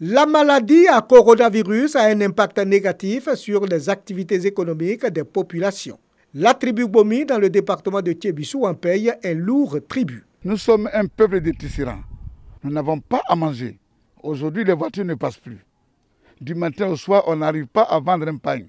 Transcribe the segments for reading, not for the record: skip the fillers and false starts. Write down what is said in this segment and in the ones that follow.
La maladie à coronavirus a un impact négatif sur les activités économiques des populations. La tribu Bomi dans le département de Tiébissou en paye un lourd tribut. Nous sommes un peuple de tisserands. Nous n'avons pas à manger. Aujourd'hui, les voitures ne passent plus. Du matin au soir, on n'arrive pas à vendre un pain.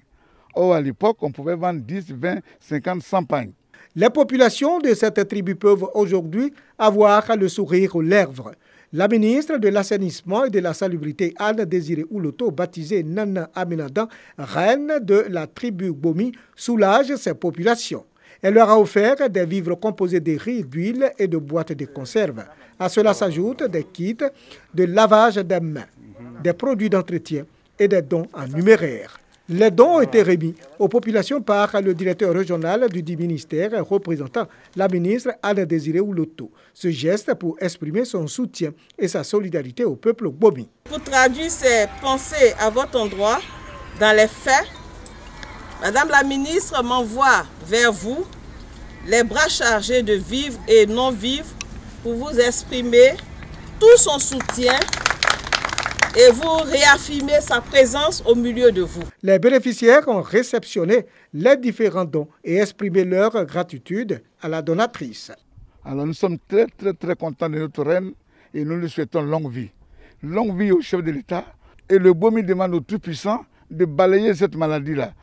Or, à l'époque, on pouvait vendre 10, 20, 50, 100 pains. Les populations de cette tribu peuvent aujourd'hui avoir le sourire aux lèvres. La ministre de l'Assainissement et de la Salubrité, Anne Désiré Ouloto, baptisée Nana Aminadan, reine de la tribu Bomi, soulage ces populations. Elle leur a offert des vivres composés de riz, d'huile et de boîtes de conserve. À cela s'ajoutent des kits de lavage des mains, des produits d'entretien et des dons en numéraire. Les dons ont été remis aux populations par le directeur régional du dit ministère représentant la ministre Anne Désiré Ouloto. Ce geste pour exprimer son soutien et sa solidarité au peuple Bomi. Pour traduire ces pensées à votre endroit, dans les faits, Madame la ministre m'envoie vers vous les bras chargés de vivres et non-vivres pour vous exprimer tout son soutien et vous réaffirmer sa présence au milieu de vous. Les bénéficiaires ont réceptionné les différents dons et exprimé leur gratitude à la donatrice. Alors nous sommes très contents de notre reine et nous lui souhaitons longue vie. Longue vie au chef de l'État. Et le Bomi demande aux Tout-Puissants de balayer cette maladie-là.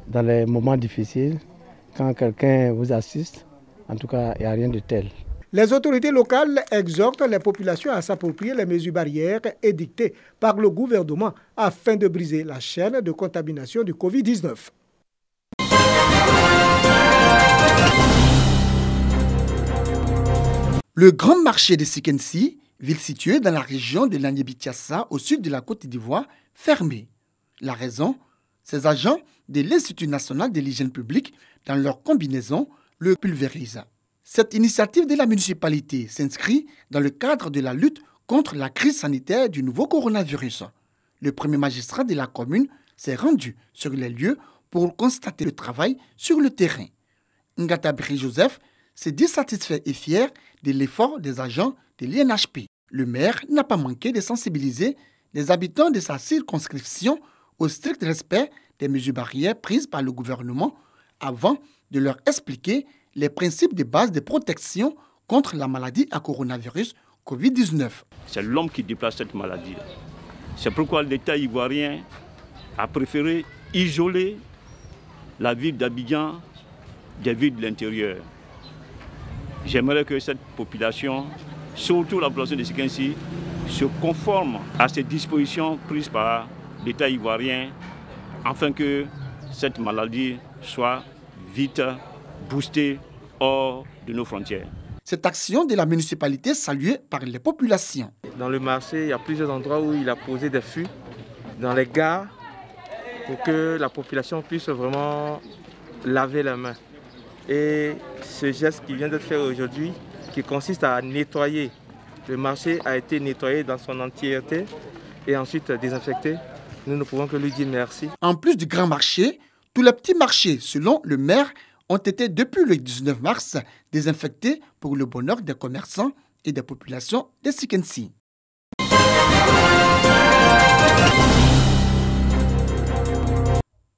Dans les moments difficiles, quand quelqu'un vous assiste, en tout cas, il n'y a rien de tel. Les autorités locales exhortent les populations à s'approprier les mesures barrières édictées par le gouvernement afin de briser la chaîne de contamination du Covid-19. Le grand marché de Sikensi, ville située dans la région de l'Anyébi-Tiassa au sud de la Côte d'Ivoire, fermé. La raison, ces agents de l'Institut national de l'hygiène publique, dans leur combinaison, le pulvérisent. Cette initiative de la municipalité s'inscrit dans le cadre de la lutte contre la crise sanitaire du nouveau coronavirus. Le premier magistrat de la commune s'est rendu sur les lieux pour constater le travail sur le terrain. Ngatabri Joseph s'est dit satisfait et fier de l'effort des agents de l'INHP. Le maire n'a pas manqué de sensibiliser les habitants de sa circonscription au strict respect des mesures barrières prises par le gouvernement avant de leur expliquer les principes de base de protection contre la maladie à coronavirus Covid-19. C'est l'homme qui déplace cette maladie. C'est pourquoi l'État ivoirien a préféré isoler la ville d'Abidjan des villes de l'intérieur. J'aimerais que cette population, surtout la population de Sikensi, se conforme à ces dispositions prises par l'État ivoirien afin que cette maladie soit vite boostée hors de nos frontières. Cette action de la municipalité saluée par les populations. Dans le marché, il y a plusieurs endroits où il a posé des fûts, dans les gares, pour que la population puisse vraiment laver les mains. Et ce geste qui vient d'être fait aujourd'hui, qui consiste à nettoyer, le marché a été nettoyé dans son entièreté et ensuite désinfecté. Nous ne pouvons que lui dire merci. En plus du grand marché, tous les petits marchés, selon le maire, ont été depuis le 19 mars désinfectés pour le bonheur des commerçants et des populations de Sikensi.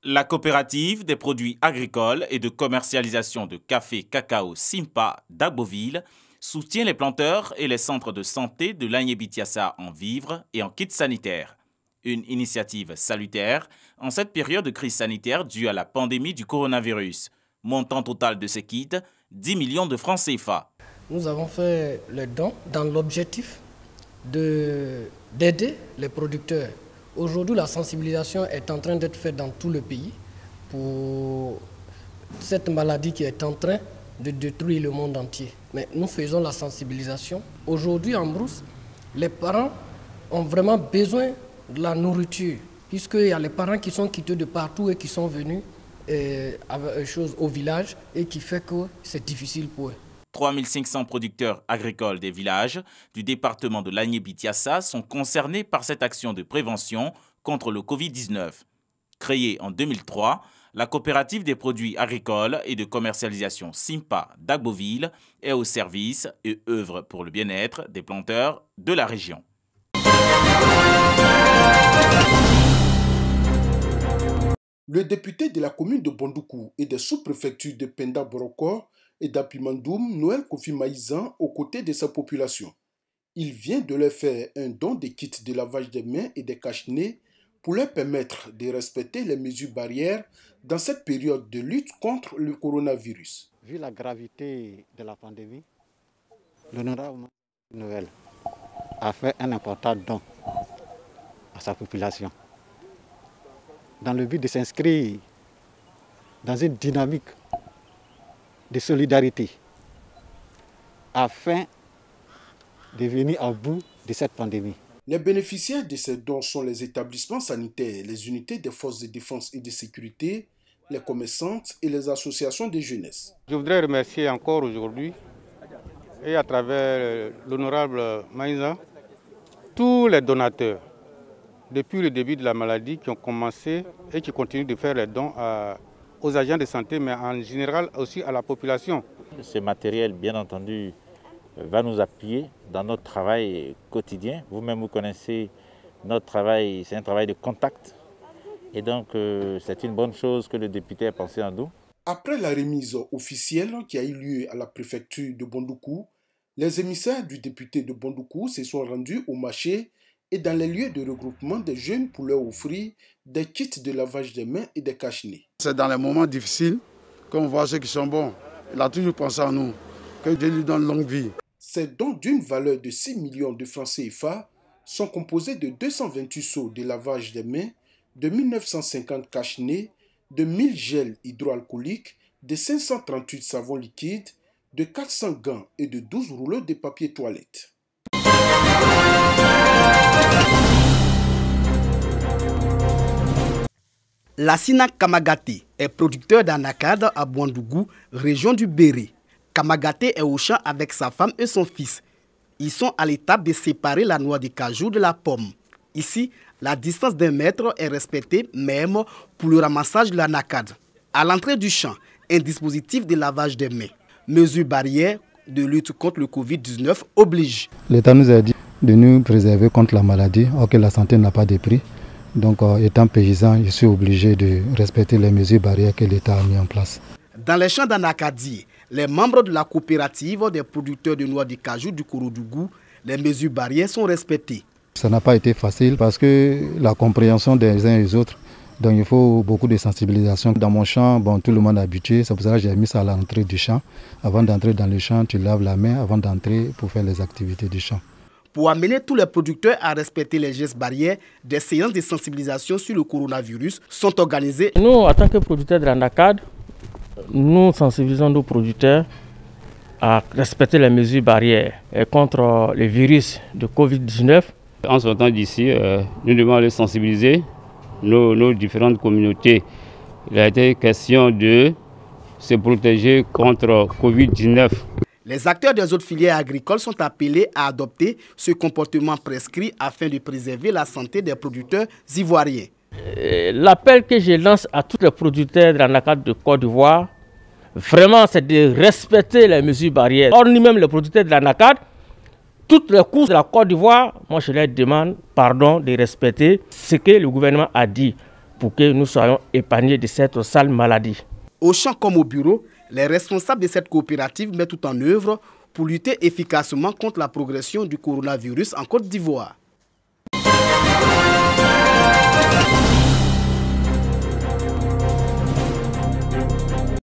La coopérative des produits agricoles et de commercialisation de café cacao Simpa d'Agboville soutient les planteurs et les centres de santé de l'Anyébi-Tiassa en vivres et en kits sanitaires. Une initiative salutaire en cette période de crise sanitaire due à la pandémie du coronavirus. Montant total de ces kits, 10 millions de francs CFA. Nous avons fait le don dans l'objectif d'aider les producteurs. Aujourd'hui, la sensibilisation est en train d'être faite dans tout le pays pour cette maladie qui est en train de détruire le monde entier. Mais nous faisons la sensibilisation. Aujourd'hui, en brousse, les parents ont vraiment besoin de la nourriture, puisqu'il y a les parents qui sont quittés de partout et qui sont venus au village et qui fait que c'est difficile pour eux. 3500 producteurs agricoles des villages du département de l'Anyébi-Tiassa sont concernés par cette action de prévention contre le Covid-19. Créée en 2003, la coopérative des produits agricoles et de commercialisation Simpa d'Agboville est au service et œuvre pour le bien-être des planteurs de la région. Le député de la commune de Bondoukou et des sous-préfectures de Penda Borokor et d'Apimandoum, Noël Kofi Maïzan, aux côtés de sa population. Il vient de leur faire un don de kits de lavage des mains et des cache-nez pour leur permettre de respecter les mesures barrières dans cette période de lutte contre le coronavirus. Vu la gravité de la pandémie, l'honorable Noël a fait un important don à sa population dans le but de s'inscrire dans une dynamique de solidarité afin de venir à bout de cette pandémie. Les bénéficiaires de ces dons sont les établissements sanitaires, les unités des forces de défense et de sécurité, les commerçantes et les associations de jeunesse. Je voudrais remercier encore aujourd'hui et à travers l'honorable Maïza, tous les donateurs depuis le début de la maladie qui ont commencé et qui continuent de faire les dons aux agents de santé, mais en général aussi à la population. Ce matériel, bien entendu, va nous appuyer dans notre travail quotidien. Vous-même, vous connaissez notre travail, c'est un travail de contact. Et donc, c'est une bonne chose que le député ait pensé en nous. Après la remise officielle qui a eu lieu à la préfecture de Bondoukou, les émissaires du député de Bondoukou se sont rendus au marché et dans les lieux de regroupement des jeunes pour leur offrir des kits de lavage des mains et des cache-nez. C'est dans les moments difficiles qu'on voit ceux qui sont bons. Il a toujours pensé à nous, que Dieu lui donne longue vie. Ces dons d'une valeur de 6 millions de francs CFA sont composés de 228 seaux de lavage des mains, de 1950 cache-nez, de 1000 gels hydroalcooliques, de 538 savons liquides, de 400 gants et de 12 rouleaux de papier toilette. Lassina Kamagaté est producteur d'anacade à Bondoukou, région du Béré. Kamagaté est au champ avec sa femme et son fils. Ils sont à l'étape de séparer la noix de cajou de la pomme. Ici, la distance d'1 mètre est respectée même pour le ramassage de l'anacade. À l'entrée du champ, un dispositif de lavage des mains. Mesures barrières de lutte contre le Covid-19 oblige. L'État nous a dit de nous préserver contre la maladie, or que la santé n'a pas de prix. Donc, étant paysan, je suis obligé de respecter les mesures barrières que l'État a mis en place. Dans les champs d'Anakadi, les membres de la coopérative des producteurs de noix de cajou du Kouroudougou, les mesures barrières sont respectées. Ça n'a pas été facile parce que la compréhension des uns et des autres, donc il faut beaucoup de sensibilisation. Dans mon champ, tout le monde est habitué, c'est pour ça que j'ai mis ça à l'entrée du champ. Avant d'entrer dans le champ, tu laves la main avant d'entrer pour faire les activités du champ. Pour amener tous les producteurs à respecter les gestes barrières, des séances de sensibilisation sur le coronavirus sont organisées. Nous, en tant que producteurs de l'anacade, nous sensibilisons nos producteurs à respecter les mesures barrières contre le virus de Covid-19. En sortant d'ici, nous devons aller sensibiliser nos différentes communautés. Il a été question de se protéger contre Covid-19. Les acteurs des autres filières agricoles sont appelés à adopter ce comportement prescrit afin de préserver la santé des producteurs ivoiriens. L'appel que je lance à tous les producteurs de l'anacade de Côte d'Ivoire, vraiment c'est de respecter les mesures barrières. Or, nous-mêmes les producteurs de l'anacade, toutes les courses de la Côte d'Ivoire, moi je leur demande pardon de respecter ce que le gouvernement a dit pour que nous soyons épargnés de cette sale maladie. Au champ comme au bureau, les responsables de cette coopérative mettent tout en œuvre pour lutter efficacement contre la progression du coronavirus en Côte d'Ivoire.